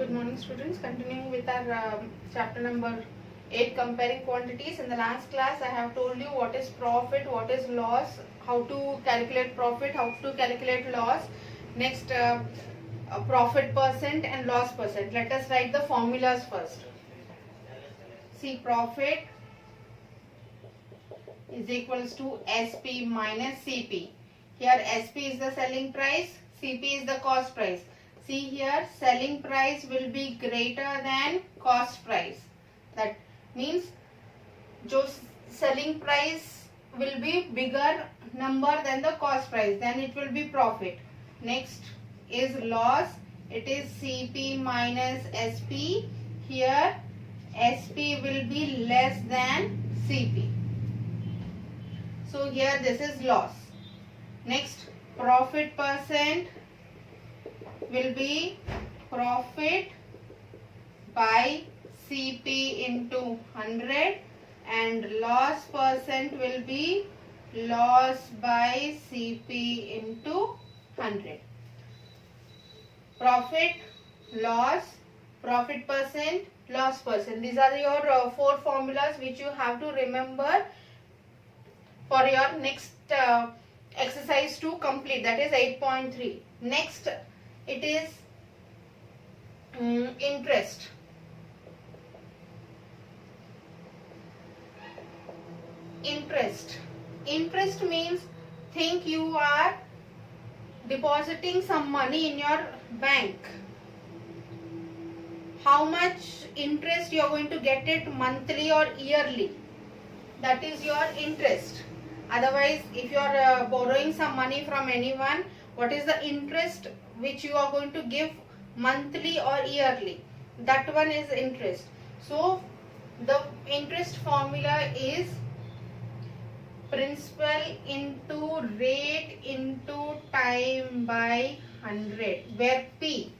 Good morning, students. Continuing with our chapter number 8, comparing quantities. In the last class, I have told you what is profit, what is loss, how to calculate profit, how to calculate loss. Next, profit percent and loss percent. Let us write the formulas first. See, profit is equals to SP minus CP. Here SP is the selling price, CP is the cost price. See here, selling price will be greater than cost price. That means जो selling price will be bigger number than the cost price, then it will be profit. Next is loss. It is CP minus SP. Here SP will be less than CP. So here this is loss. Next, profit percent will be profit by CP into 100 and loss percent will be loss by CP into 100. Profit, loss, profit percent, loss percent. These are your 4 formulas which you have to remember for your next exercise to complete, that is 8.3. Next, it is interest. Interest means, think you are depositing some money in your bank. How much interest you are going to get it monthly or yearly? That is your interest. Otherwise, if you are borrowing some money from anyone, what is the interest which you are going to give monthly or yearly? That one is interest. So the interest formula is principal into rate into time by 100, where P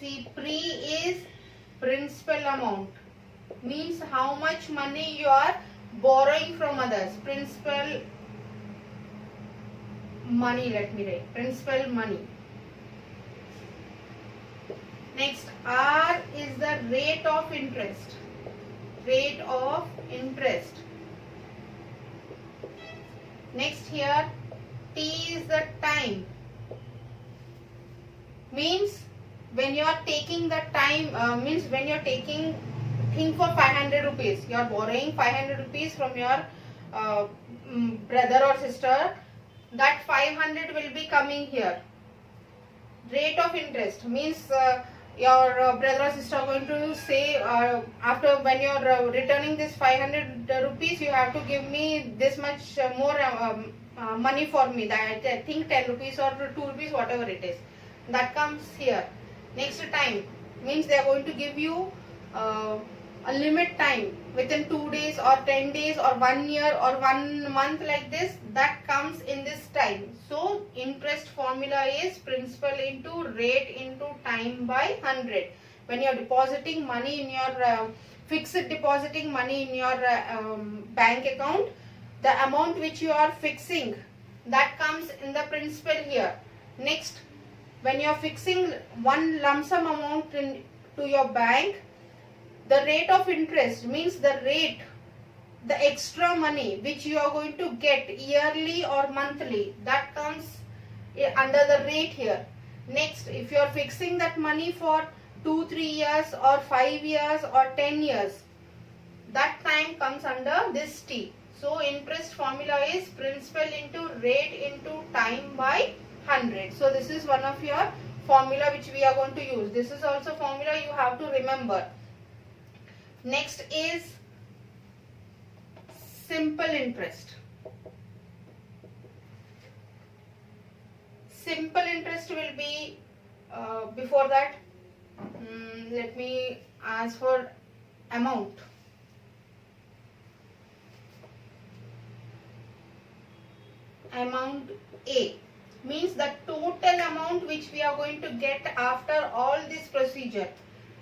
is principal amount, means how much money you are borrowing from others. Principal money, let me write principal money. Next, R is the rate of interest. Next, here T is the time, means when you are taking the time, means when you are taking, think for 500 rupees, you are borrowing 500 rupees from your brother or sister, that 500 will be coming here. Rate of interest means your brother or sister are going to say, after when you are returning this 500 rupees, you have to give me this much more money for me, that I think 10 rupees or 2 rupees, whatever it is, that comes here. Next, time means they are going to give you a limit time within 2 days or 10 days or 1 year or 1 month, like this, that comes in this time. So interest formula is principal into rate into time by 100. When you are depositing money in your fixed depositing money in your bank account, the amount which you are fixing, that comes in the principal here. Next, when you are fixing one lump sum amount to your bank, the rate of interest means the rate, the extra money which you are going to get yearly or monthly, that comes under the rate here. Next, if you are fixing that money for 2-3 years or 5 years or 10 years, that time comes under this T. So interest formula is principal into rate into time by 100. So this is one of your formula which we are going to use. This is also formula you have to remember. Next is simple interest. Simple interest will be, before that, let me ask for amount. Amount A means the total amount which we are going to get after all this procedure,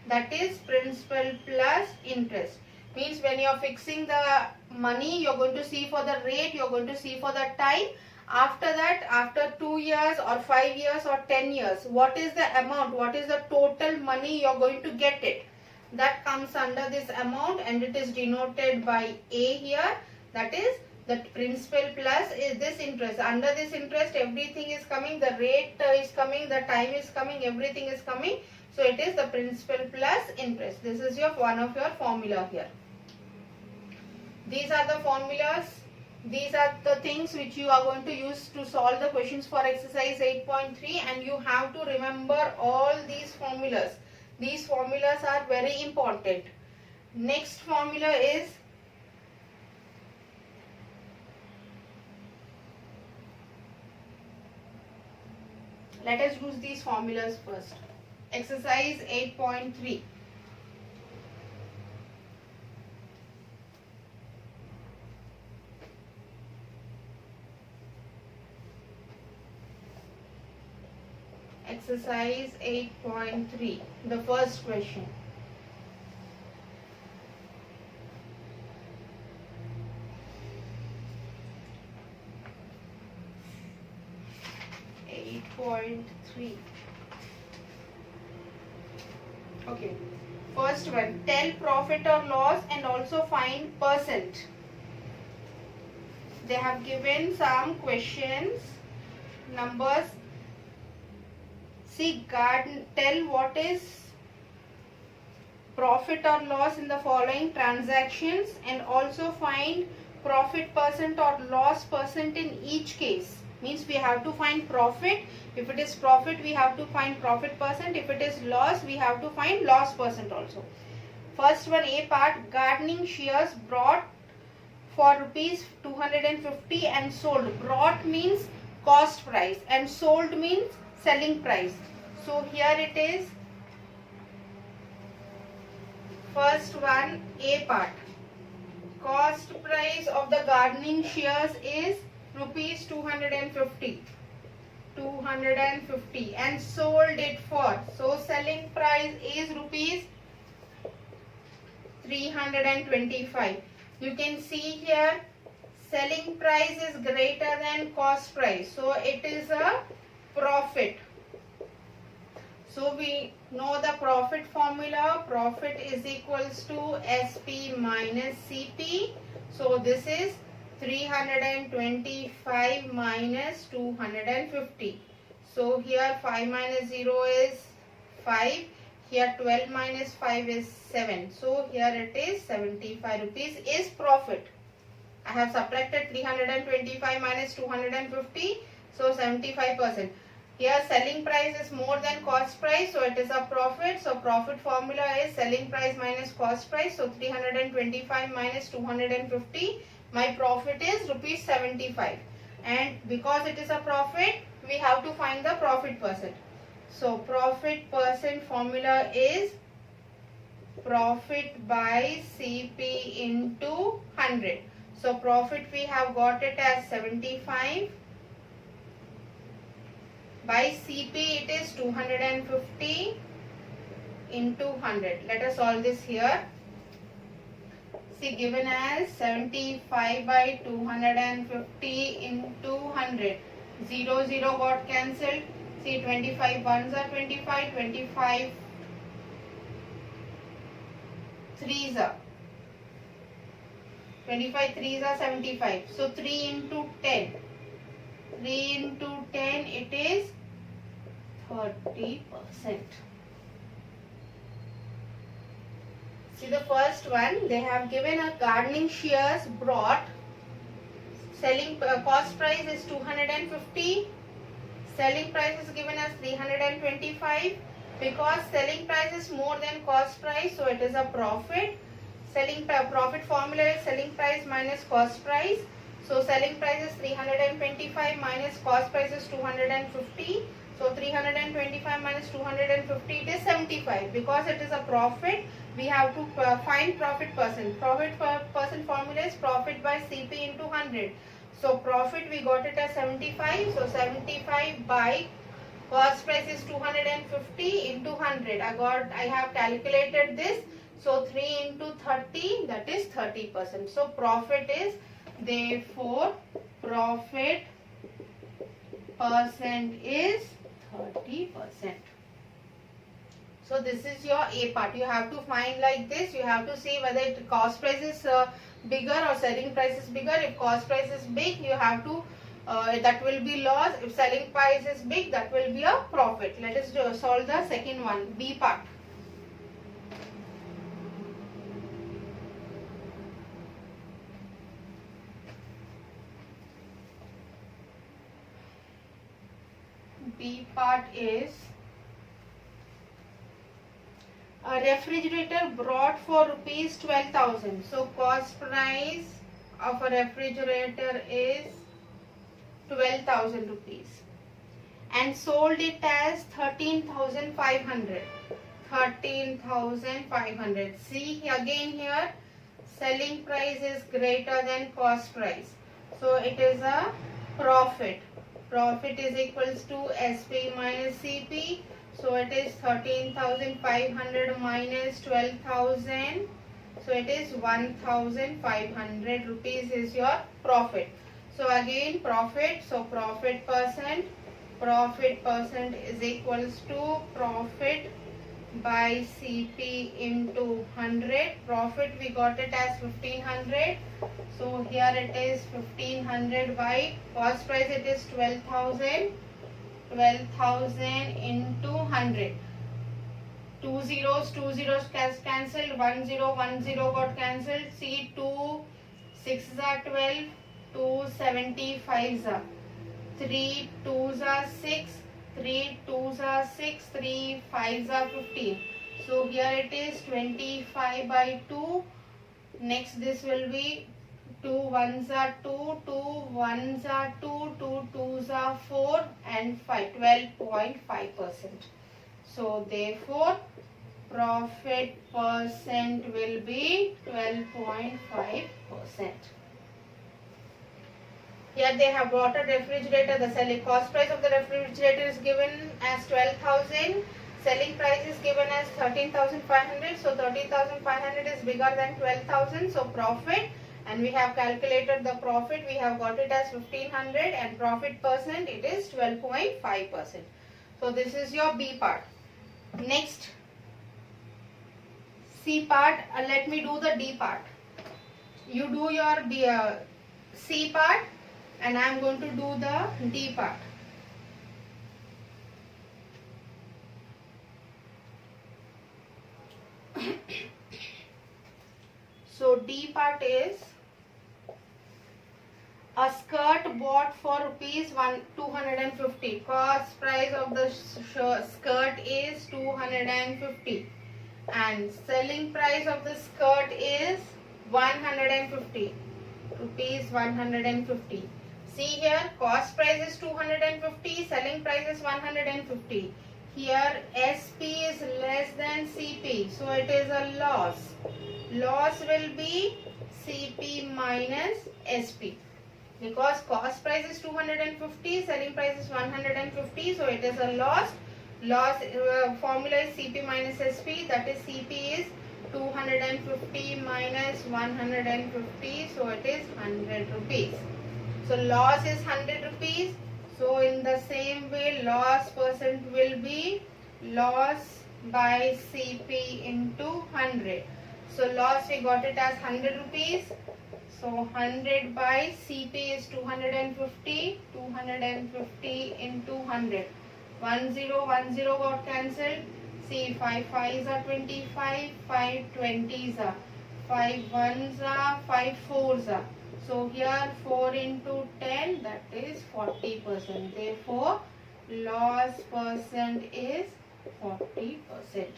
that is principal plus interest. Means when you are fixing the money, you are going to see for the rate, you are going to see for the time, After that, after 2 years or 5 years or 10 years, what is the amount, what is the total money you are going to get it? That comes under this amount and it is denoted by A here. That is the principal plus is this interest. Under this interest, everything is coming, the rate is coming, the time is coming, everything is coming. So it is the principal plus interest. This is your one of your formula here. These are the formulas. These are the things which you are going to use to solve the questions for exercise 8.3, and you have to remember all these formulas. These formulas are very important. Next formula is let us use these formulas first. Exercise 8.3. Exercise 8.3, the first question. Okay, first one, tell profit or loss and also find percent. They have given some questions, numbers. See, tell what is profit or loss in the following transactions and also find profit percent or loss percent in each case. Means we have to find profit. If it is profit, we have to find profit percent. If it is loss, we have to find loss percent also. First one, A part, gardening shears brought for rupees 250 and sold. Brought means cost price and sold means selling price. So here it is. First one, A part. Cost price of the gardening shears is rupees 250. 250 and sold it for. So selling price is rupees 325. You can see here selling price is greater than cost price. So it is a profit. So we know the profit formula. Profit is equals to SP minus CP. So this is 325 minus 250. So here 5 minus 0 is 5. Here 12 minus 5 is 7. So here it is 75 rupees is profit. I have subtracted 325 minus 250. So 75%. Here selling price is more than cost price, so it is a profit. So profit formula is selling price minus cost price. So 325 minus 250. My profit is rupees 75. And because it is a profit, we have to find the profit percent. So profit percent formula is profit by CP into 100. So profit we have got it as 75. By CP it is 250 into 100. Let us solve this here. See, given as 75 by 250 into 100. 0, 0 got cancelled. See, 25 ones are 25, 25 threes are 25 threes are 75. So 3 into 10. 3 into 10 it is 30%. See the first one, they have given a gardening shears brought. Selling cost price is 250. Selling price is given as 325. Because selling price is more than cost price, so it is a profit. Selling profit formula is selling price minus cost price. So selling price is 325 minus cost price is 250. So 325 minus 250 it is 75. Because it is a profit, we have to find profit percent. Profit percent formula is profit by CP into 100. So profit we got it as 75. So 75 by cost price is 250 into 100. I have calculated this. So 3 into 30, that is 30%. So profit is, therefore profit percent is 30%. So this is your A part. You have to find like this. You have to see whether cost price is bigger or selling price is bigger. If cost price is big, you have to that will be loss. If selling price is big, that will be a profit. Let us solve the second one, B part. B part is a refrigerator brought for rupees 12,000. So cost price of a refrigerator is 12,000 rupees and sold it as 13,500. 13,500. See again here, selling price is greater than cost price. So it is a profit. Profit is equals to SP minus CP. So it is 13,500 minus 12,000. So it is 1,500 rupees is your profit. So again profit. So profit percent is equals to profit by CP into 100. Profit we got it as 1500. So here it is 1500 by cost price it is 12,000. 12,000 into 100. Two zeros cancelled. 1 0 got cancelled. See 2 6s are 12. 2 75s are 3 2s are 6. 3 2s are 6. 3 5s are 15. So here it is 25 by 2. Next this will be 2 1s are 2, 2 1s are 2, 2 2s are 4 and 5, 12.5%. So therefore profit percent will be 12.5%. Here they have bought a refrigerator. The selling cost price of the refrigerator is given as 12,000. Selling price is given as 13,500. So 13,500 is bigger than 12,000. So profit. And we have calculated the profit. We have got it as 1500 and profit percent it is 12.5%. So this is your B part. Next C part. Let me do the D part. You do your C part and I am going to do the D part. So D part is a skirt bought for rupees 250. Cost price of the skirt is 250 and selling price of the skirt is 150 rupees. 150. See here, cost price is 250, selling price is 150. Here SP is less than CP, so it is a loss. Loss will be CP minus SP. Because cost price is 250, selling price is 150, so it is a loss. Loss formula is CP minus SP, that is CP is 250 minus 150, so it is 100 rupees. So loss is 100 rupees. So in the same way, loss percent will be loss by CP into 100. So loss we got it as 100 rupees. So 100 by CP is 250. 250 into 100. 10 got cancelled. See 5 5s are 25. 5 20s are 5 1s are 5 4s are. So here 4 into 10 that is 40%. Therefore loss percent is 40%.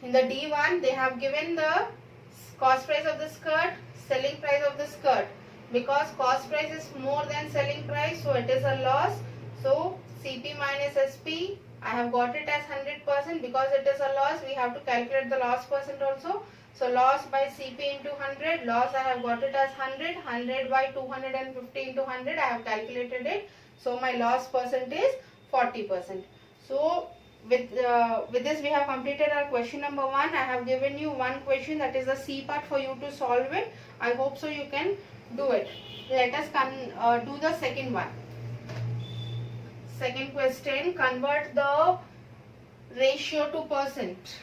In the D1 they have given the cost price of the skirt, selling price of the skirt. Because cost price is more than selling price, so it is a loss. So CP minus SP, I have got it as 100%. Because it is a loss, we have to calculate the loss percent also. So loss by CP into 100, loss I have got it as 100. 100 by 250 into 100, I have calculated it. So my loss percent is 40%. So with this we have completed our question number 1. I have given you one question, that is the C part, for you to solve it. I hope so you can do it. Let us do the second one. Second question, convert the ratio to percent.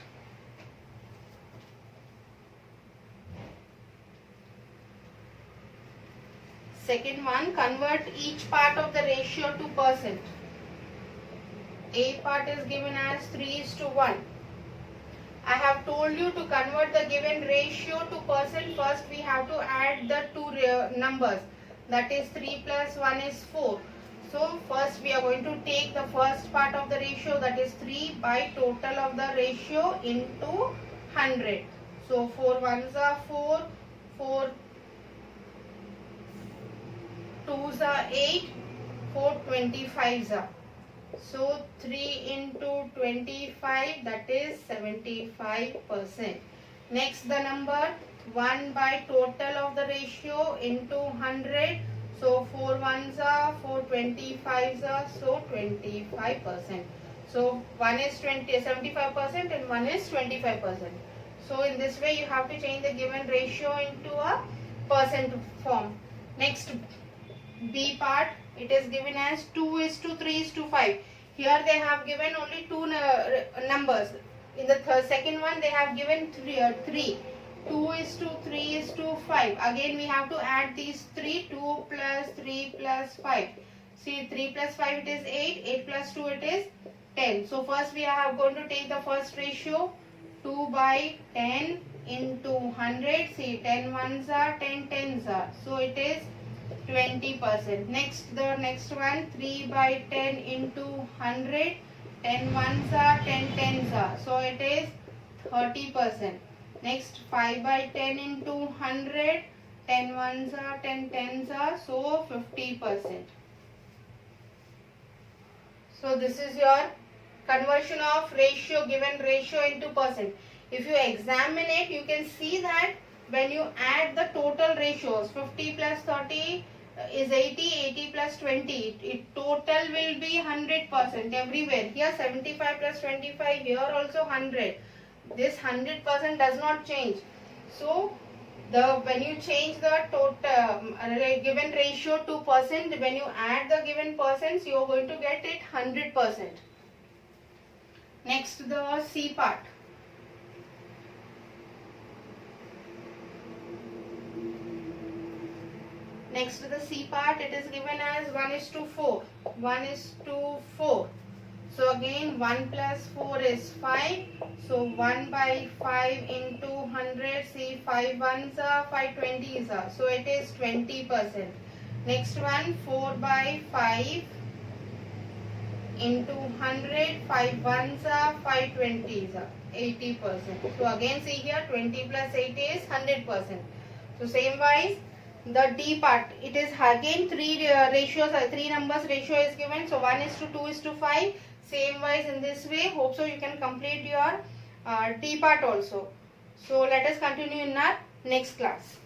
Second one, convert each part of the ratio to percent. A part is given as 3:1. I have told you to convert the given ratio to percent. First we have to add the two numbers. That is 3 plus 1 is 4. So first we are going to take the first part of the ratio, that is 3 by total of the ratio into 100. So 4 ones are 4, 4 2s are 8, 4 25s are. So 3 into 25, that is 75%. Next the number 1 by total of the ratio into 100. So 4 ones are 4 25s are, so 25%. So one is 75% and one is 25%. So in this way you have to change the given ratio into a percent form. Next B part, it is given as 2:3:5. Here they have given only two numbers. In the second one they have given 3. 2:3:5. Again we have to add these 3. 2 plus 3 plus 5. See, 3 plus 5 it is 8. 8 plus 2 it is 10. So first we are going to take the first ratio. 2 by 10 into 100. See, 10 ones are 10 tens are. So it is 20%. Next, the next one, 3 by 10 into 100. 10 ones are 10 tens are. So it is 30%. Next, 5 by 10 into 100. 10 ones are 10 tens are. So 50%. So this is your conversion of ratio, given ratio into percent. If you examine it, you can see that when you add the total ratios, 50 plus 30 is 80, 80 plus 20, it total will be 100% everywhere. Here 75 plus 25, here also 100. This 100% does not change. So when you change the total given ratio to percent, when you add the given percents, you are going to get it 100%. Next, the C part. Next to the C part, it is given as 1:4. 1:4. So again 1 plus 4 is 5. So 1 by 5 into 100. See, 5 ones are 5 20s are. So it is 20%. Next one, 4 by 5 into 100. 5 ones are 5 20s are. 80%. So again see here, 20 plus 80 is 100%. So same wise, the D part, it is again 3 ratios, 3 numbers ratio is given. So 1:2:5. Same wise in this way. Hope so you can complete your D part also. So let us continue in our next class.